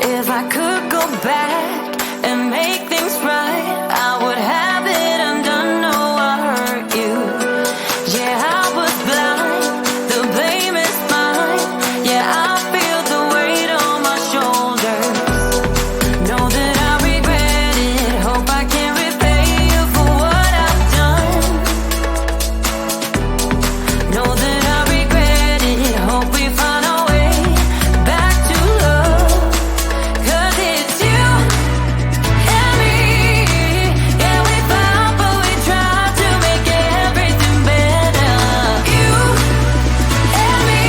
If I could go back and make things right, I would have it undone. No, I hurt you. Yeah, I was blind. The blame is mine. Yeah, I feel the weight on my shoulders. Know that I regret it. Hope I can repay you for what I've done. Know that I regret it. Hope we find our way back to love. 'Cause it's you and me. Yeah, we fought, but we tried to make everything better. You and me,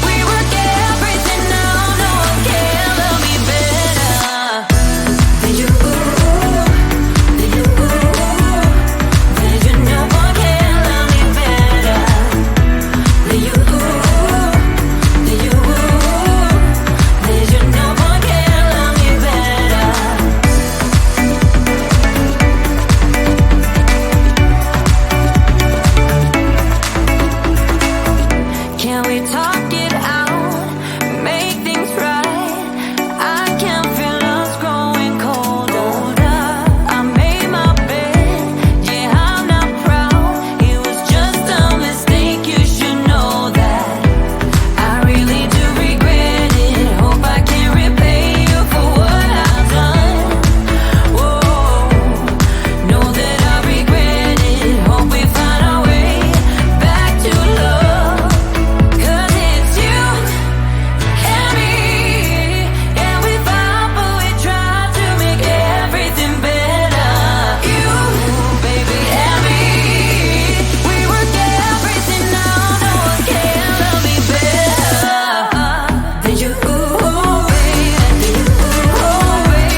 we work everything out. No one can love me better than you. Than you. Than you. No one can love me better than you. Than you. Than you. No one can love me better. Can we talk it out? Make things right. I can feel us growing colder. I made my bed. Yeah, I'm not proud. It was just a mistake. You should know that. I really do regret it. Hope I can repay you for what I've done. Whoa, know that I regret it. Hope we find our way back to love. 'Cause it's you and me. Yeah, we fought, but we tried to make everything better. You, baby, and me. We work everything out. No one can love me better than you, baby. Than you,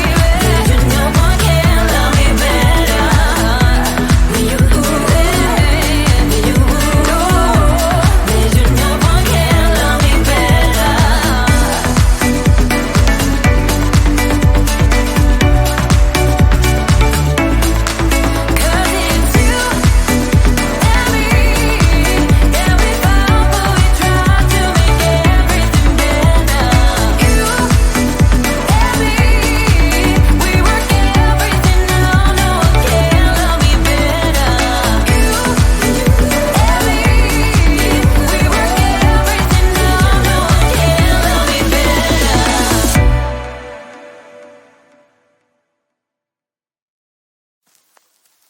baby. Than you. No one can love me better than you, baby. Than you, than you. No one can love me better. 'Cause it's you and me. Yeah, we fought, but we tried to make everything better. You and me, we work everything out. No one can love me better. You and me, we work everything out. No one can love me better.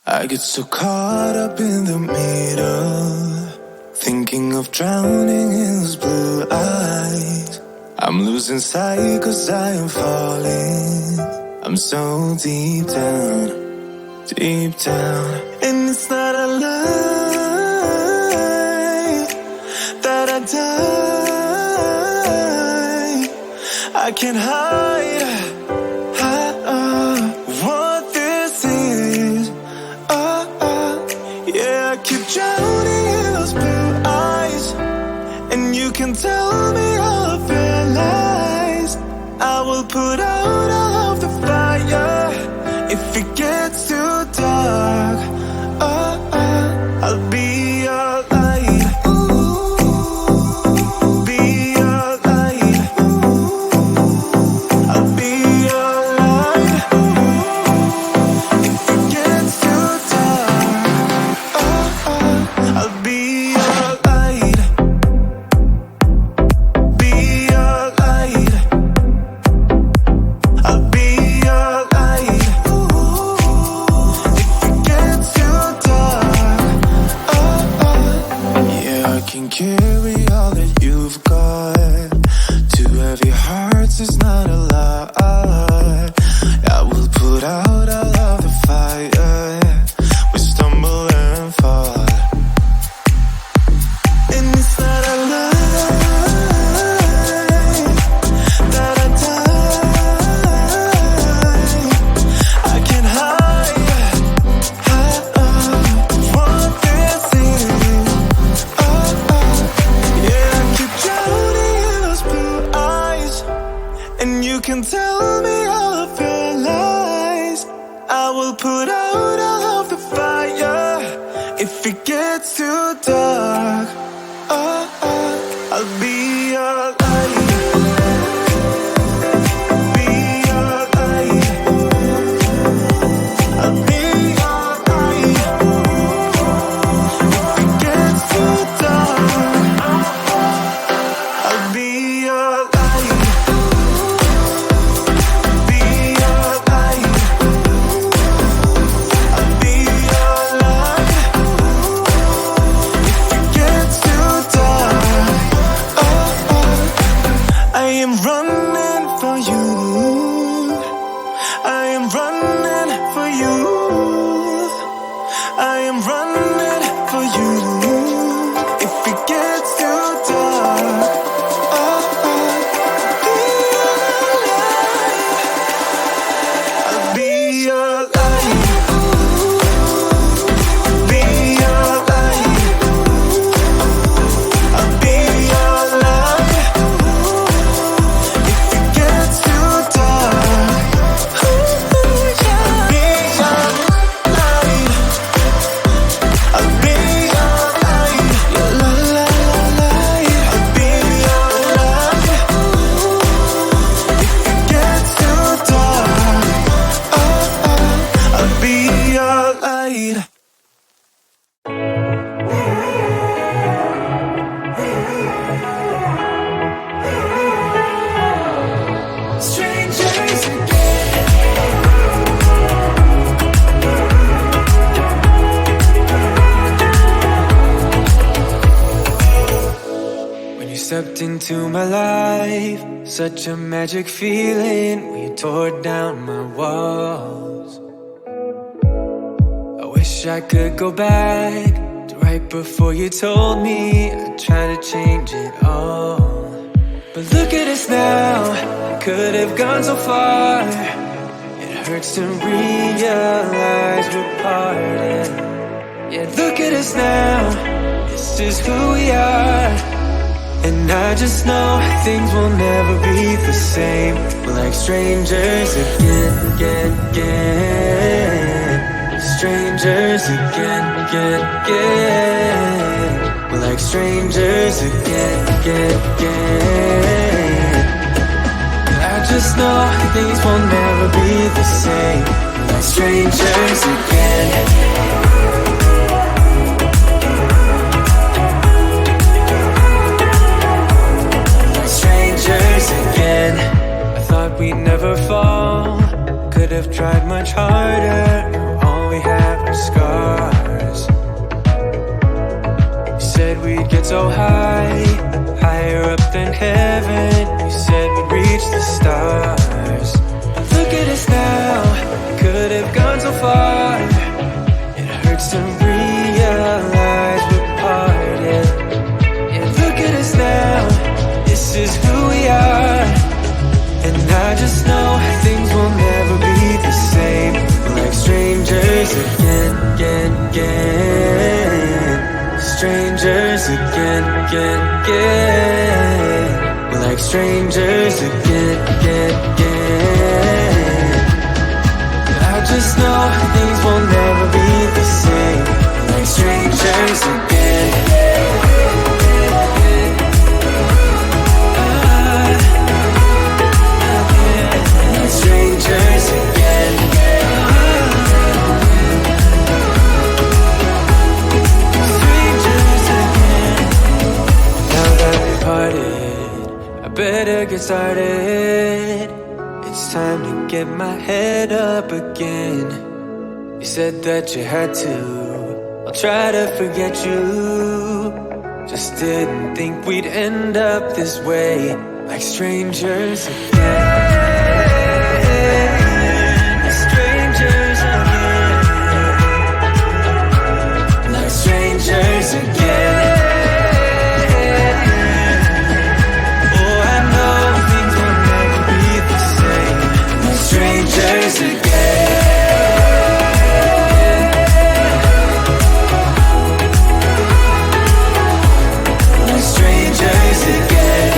I get so caught up in the middle, thinking of drowning in those blue eyes. I'm losing sight 'cause I am falling. I'm so deep down, and it's not a lie that I die. I can't hide what this is. Yeah, I keep drowning in those blue eyes, and you can tell me all of your lies. I will put out all of the fire if it gets too dark. I'll be your light. Be your light. I'll be your light. If it gets too dark, I'll be your light. Be your light. I'll be your light. If it gets too dark, yeah, I can carry all that you've got. Two heavy hearts is not a lie. I will put out all of the fire. We stumble and fall, and it's not a lie that I die. I can't hide what this is. Yeah, I keep drowning in those blue eyes, and you can tell me all of your lies. I will put out all of the fire if it gets too dark. I'll be your light. running for you. I am running for you. I am running for you. If it gets too dark, I'll be your light. I'll be your light. I'll be your light. If it gets too dark, I'll be your light. I'll be your light. Your light. I'll be your light. If it gets too dark, I'll be your light. Strangers again. When you stepped into my life, such a magic feeling when you tore down my walls. I wish I could go back to right before you told me I'd try to change it all. But look at us now, could have gone so far. It hurts to realize we're parted. Yeah, look at us now, this is who we are. And I just know things will never be the same. We're like strangers again, again, again. Strangers again, again, again. We're like strangers again, again, again. I just know things will never be the same. We're like strangers again. Strangers again. I thought we'd never fall. Could have tried much harder. All we have are scars. You said we'd get so high, higher up than heaven. You said we'd reach the stars. But look at us now, could have gone so far. It hurts to realize we're parted. Yeah, look at us now, this is who we are. And I just know things will never be the same. We're like strangers again, again, again. Strangers again, again, again. We're like strangers again, again, again. I just know things will never be the same. We're like strangers again. Strangers again. Strangers again. Now that we parted, I better get started. It's time to get my head up again. You said that you had to. I'll try to forget you. Just didn't think we'd end up this way, like strangers again. Strangers again. Like strangers again. Oh, I know things will never be the same. Like strangers again. Like strangers again.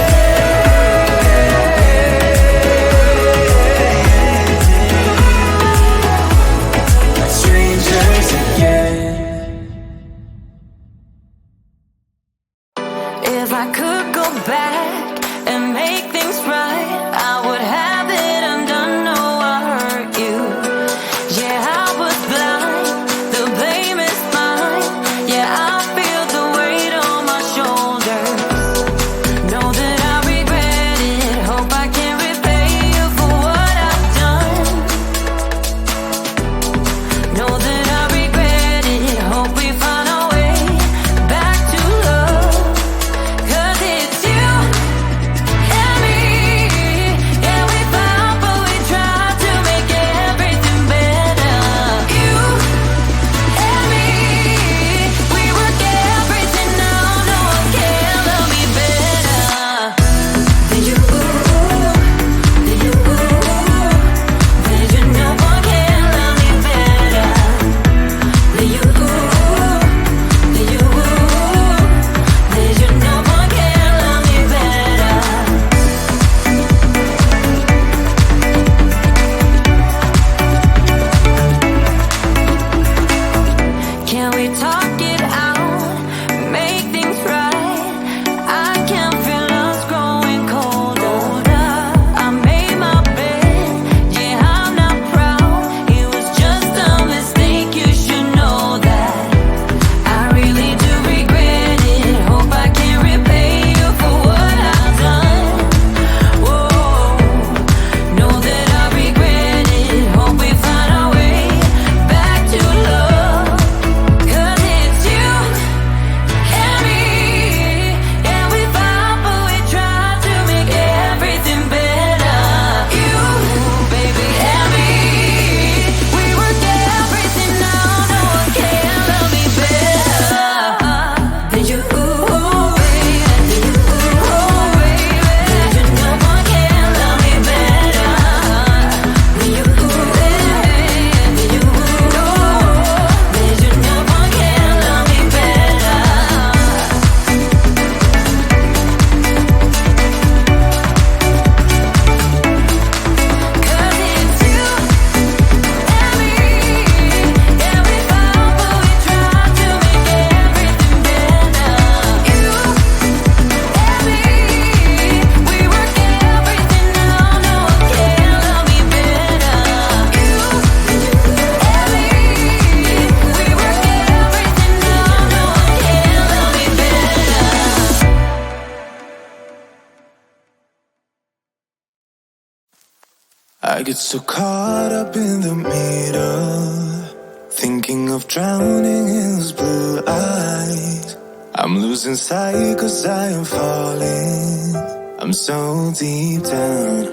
I get so caught up in the middle, thinking of drowning in those blue eyes. I'm losing sight 'cause I am falling. I'm so deep down,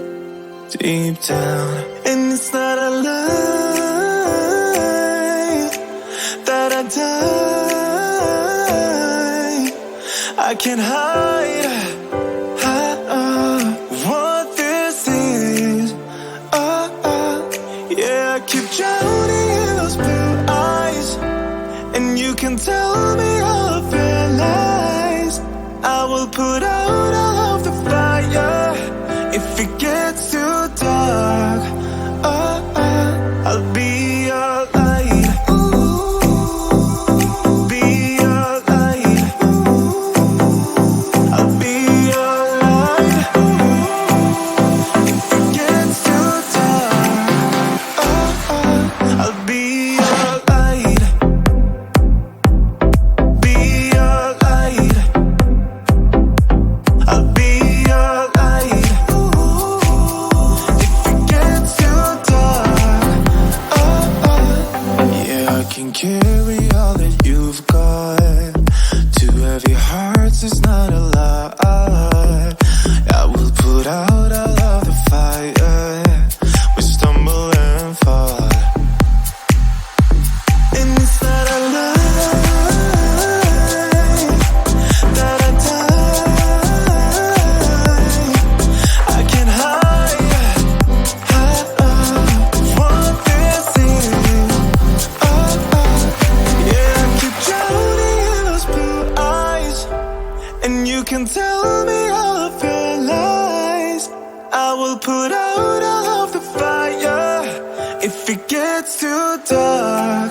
deep down. And it's not a lie that I die. I can't hide what this is. Yeah, I keep drowning in those blue eyes, and you can tell me all of your lies. I will put out all of the fire if it gets too dark. I'll be your light. Be your light. I'll be your light. If it gets too dark, I'll be your light. Be your light. I'll be your light. If it gets too dark, yeah, I can carry all that you've got. Two heavy hearts is not a lie. I will put out all of the fire. We stumble and fall, and it's not a lie that I die. I can't hide what this is. Yeah, I keep drowning in those blue eyes, and you can tell me all of your lies. I will put out all of the fire if it gets too dark.